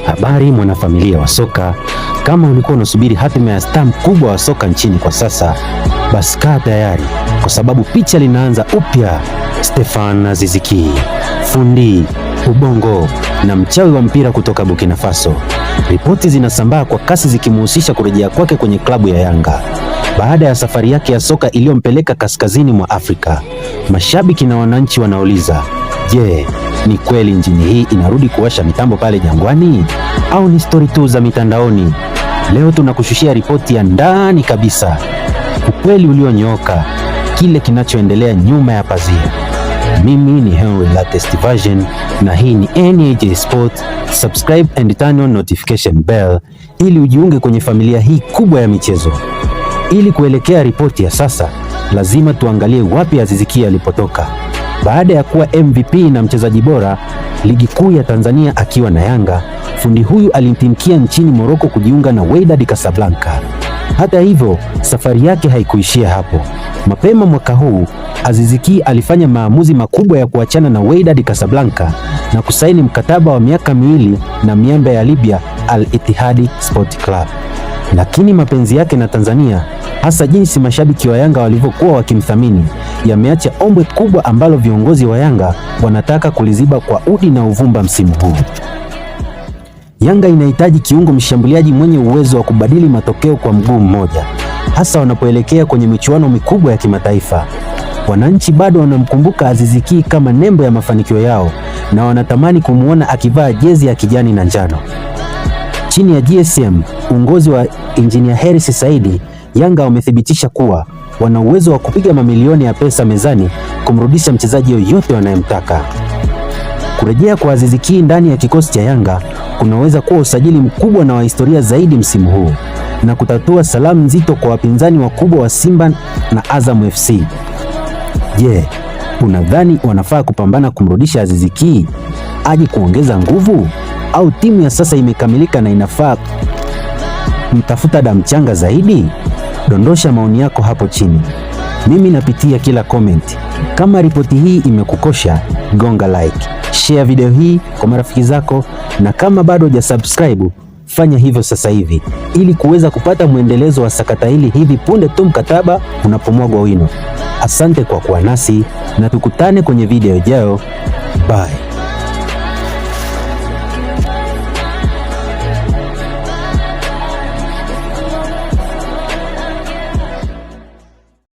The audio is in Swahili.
Habari mwanafamilia wa soka, kama ulikuwa unasubiri hatima ya star mkubwa wa soka nchini kwa sasa, basi kaa tayari kwa sababu picha linaanza upya. Stefan Aziz Ki, fundi ubongo na mchawi wa mpira kutoka Burkina Faso. Ripoti zinasambaa kwa kasi zikimhusisha kurejea kwake kwenye klabu ya Yanga baada ya safari yake ya soka iliyompeleka kaskazini mwa Afrika. Mashabiki na wananchi wanauliza, je, ni kweli injini hii inarudi kuwasha mitambo pale Jangwani au ni stori tu za mitandaoni? Leo tunakushushia ripoti ya ndani kabisa, ukweli ulionyooka, kile kinachoendelea nyuma ya pazia. Mimi ni Henry Latest Version na hii ni NAJ Sport. Subscribe and turn on notification bell ili ujiunge kwenye familia hii kubwa ya michezo. Ili kuelekea ripoti ya sasa, lazima tuangalie wapi Aziz Ki alipotoka. Baada ya kuwa MVP na mchezaji bora ligi kuu ya Tanzania akiwa na Yanga, fundi huyu alimtimkia nchini Morocco kujiunga na Wydad Casablanca. Hata hivyo, safari yake haikuishia hapo. Mapema mwaka huu, Aziz Ki alifanya maamuzi makubwa ya kuachana na Wydad Casablanca na kusaini mkataba wa miaka 2 na miamba ya Libya Al Ittihad Sport Club. Lakini mapenzi yake na Tanzania, hasa jinsi mashabiki wa Yanga walivyokuwa wakimthamini, yameacha ombwe kubwa ambalo viongozi wa Yanga wanataka kuliziba kwa udi na uvumba msimu huu. Yanga inahitaji kiungo mshambuliaji mwenye uwezo wa kubadili matokeo kwa mguu mmoja, hasa wanapoelekea kwenye michuano mikubwa ya kimataifa. Wananchi bado wanamkumbuka Aziz Ki kama nembo ya mafanikio yao na wanatamani kumuona akivaa jezi ya kijani na njano. Chini ya GSM, uongozi wa Engineer Hersi Said, Yanga wamethibitisha kuwa wana uwezo wa kupiga mamilioni ya pesa mezani kumrudisha mchezaji yoyote wanayemtaka. Kurejea kwa Aziz Ki ndani ya kikosi cha Yanga kunaweza kuwa usajili mkubwa na wa historia zaidi msimu huu na kutatua salamu nzito kwa wapinzani wakubwa wa Simba na Azam FC. Je, unadhani wanafaa kupambana kumrudisha Aziz Ki aje kuongeza nguvu, au timu ya sasa imekamilika na inafaa mtafuta damchanga zaidi? Dondosha maoni yako hapo chini. Mimi napitia kila comment. Kama ripoti hii imekukosha, gonga like, share video hii kwa marafiki zako, na kama bado hujasubscribe, fanya hivyo sasa hivi ili kuweza kupata mwendelezo wa sakata hili hivi punde tu mkataba unapomwagwa wino. Asante kwa kuwa nasi na tukutane kwenye video ijayo. Bye.